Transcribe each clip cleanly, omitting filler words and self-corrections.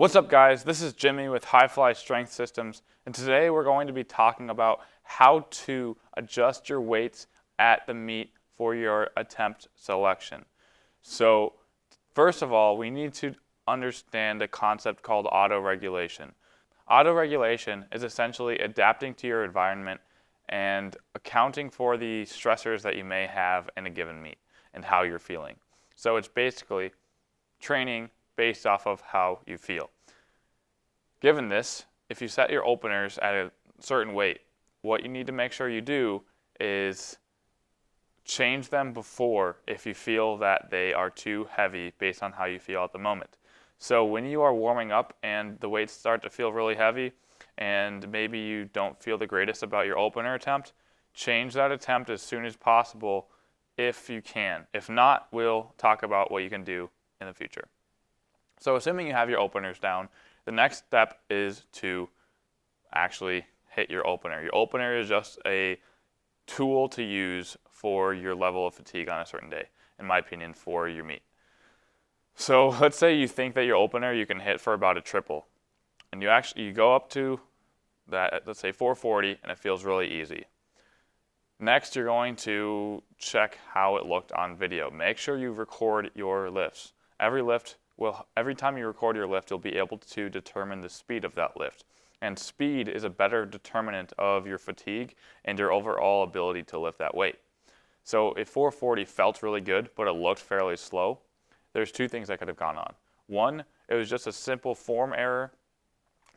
What's up, guys? This is Jimmy with Hifly Strength Systems, and today we're going to be talking about how to adjust your weights at the meet for your attempt selection. So first of all, we need to understand a concept called auto-regulation. Auto-regulation is essentially adapting to your environment and accounting for the stressors that you may have in a given meet and how you're feeling. So it's basically training based off of how you feel. Given this, if you set your openers at a certain weight, what you need to make sure you do is change them before if you feel that they are too heavy based on how you feel at the moment. So when you are warming up and the weights start to feel really heavy and maybe you don't feel the greatest about your opener attempt, change that attempt as soon as possible if you can. If not, we'll talk about what you can do in the future. So assuming you have your openers down, the next step is to actually hit your opener. Your opener is just a tool to use for your level of fatigue on a certain day, in my opinion, for your meet. So let's say you think that your opener you can hit for about a triple, and you go up to that, let's say 440, and it feels really easy. Next, you're going to check how it looked on video. Make sure you record your lifts. Every time you record your lift, you'll be able to determine the speed of that lift. And speed is a better determinant of your fatigue and your overall ability to lift that weight. So if 440 felt really good, but it looked fairly slow, there's two things that could have gone on. One, it was just a simple form error,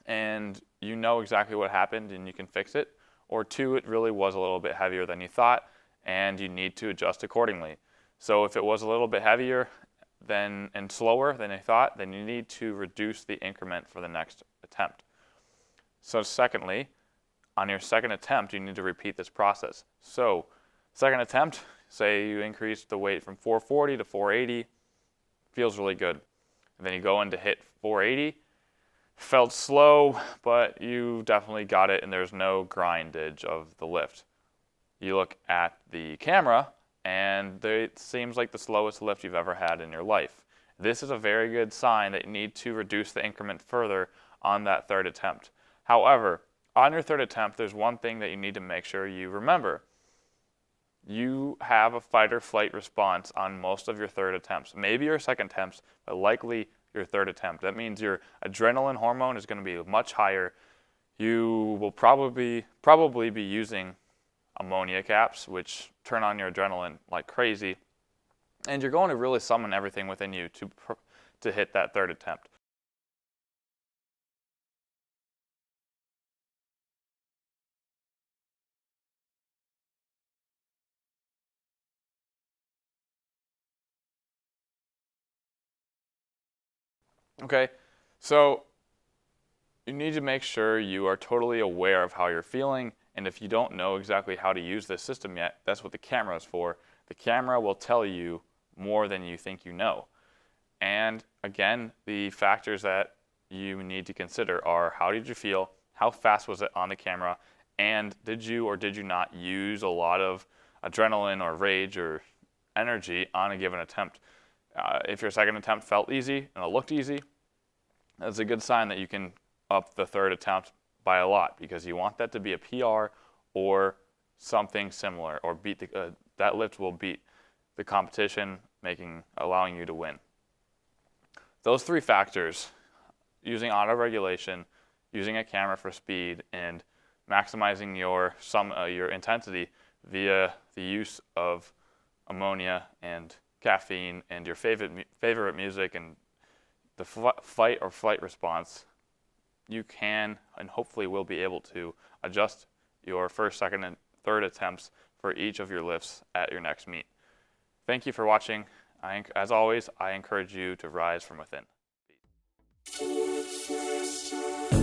and you know exactly what happened and you can fix it. Or two, it really was a little bit heavier than you thought, and you need to adjust accordingly. So if it was a little bit heavier and slower than you thought, then you need to reduce the increment for the next attempt. So secondly, on your second attempt, you need to repeat this process. So second attempt, say you increase the weight from 440 to 480, feels really good. And then you go in to hit 480, felt slow, but you definitely got it and there's no grindage of the lift. You look at the camera and it seems like the slowest lift you've ever had in your life. This is a very good sign that you need to reduce the increment further on that third attempt. However, on your third attempt, there's one thing that you need to make sure you remember. You have a fight or flight response on most of your third attempts. Maybe your second attempts, but likely your third attempt. That means your adrenaline hormone is going to be much higher. You will probably be using ammonia caps, which turn on your adrenaline like crazy, and you're going to really summon everything within you to hit that third attempt. Okay, so you need to make sure you are totally aware of how you're feeling, and if you don't know exactly how to use this system yet, that's what the camera is for. The camera will tell you more than you think you know. And again, the factors that you need to consider are how did you feel, how fast was it on the camera, and did you or did you not use a lot of adrenaline or rage or energy on a given attempt. If your second attempt felt easy and it looked easy, that's a good sign that you can up the third attempt by a lot, because you want that to be a PR or something similar, or beat that lift will beat the competition, allowing you to win. Those three factors, using auto-regulation, using a camera for speed, and maximizing your intensity via the use of ammonia and caffeine and your favorite music and the fight or flight response, you can and hopefully will be able to adjust your first, second, and third attempts for each of your lifts at your next meet. Thank you for watching. As always, I encourage you to rise from within. Peace.